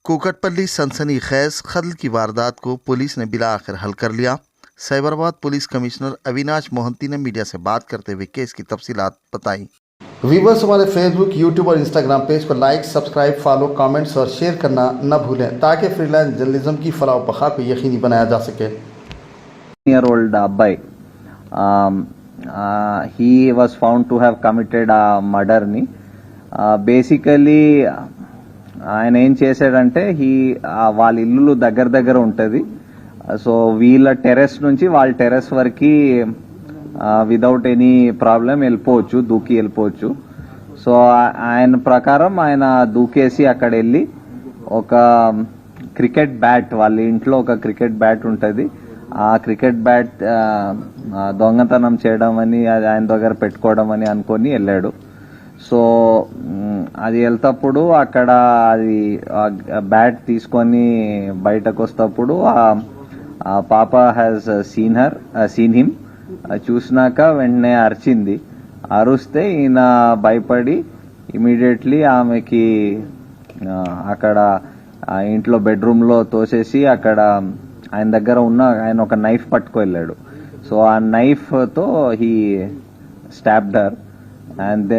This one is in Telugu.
कुकटपल्ली सनसनीखेज कत्ल की वारदात को पुलिस ने बिला आखिर हल कर लिया। साइबराबाद पुलिस कमिश्नर अविनाश मोहंती ने मीडिया से बात करते हुए केस की तफसीलात बताई। व्यूअर्स, हमारे फेसबुक, यूट्यूब और इंस्टाग्राम पेज पर लाइक, सब्सक्राइब, फॉलो, कमेंट्स और शेयर करना न भूलें ताकि फ्रीलांस जर्नलिज्म की फलाह बखा को यकीनी बनाया जा सके। Year-old boy, he was found to have committed a murder ni. Basically ఆయన ఏం చేశాడంటే వాళ్ళ ఇల్లు దగ్గర ఉంటది. సో వీళ్ళ టెర్రస్ నుంచి వాళ్ళ టెర్రస్ వరకు విదౌట్ ఎనీ ప్రాబ్లం వెళ్ళిపోవచ్చు, దూకి వెళ్ళిపోవచ్చు. సో ఆయన ప్రకారం ఆయన దూకేసి అక్కడ వెళ్ళి ఒక క్రికెట్ బ్యాట్, వాళ్ళ ఇంట్లో ఒక క్రికెట్ బ్యాట్ ఉంటుంది, ఆ క్రికెట్ బ్యాట్ దొంగతనం చేయడం అని ఆయన దగ్గర పెట్టుకోవడం అని అనుకొని వెళ్ళాడు. సో అది వెళ్తప్పుడు అక్కడ అది బ్యాట్ తీసుకొని బయటకు వస్తప్పుడు ఆ పాప హ్యాస్ సీన్ హిమ్. చూసినాక వెంటనే అరిచింది. అరుస్తే ఈయన భయపడి ఇమీడియట్లీ ఆమెకి అక్కడ ఇంట్లో బెడ్రూమ్లో తోసేసి అక్కడ ఆయన ఒక నైఫ్ పట్టుకు వెళ్ళాడు. సో ఆ నైఫ్తో హీ స్టాబ్డ్ హర్ అండ్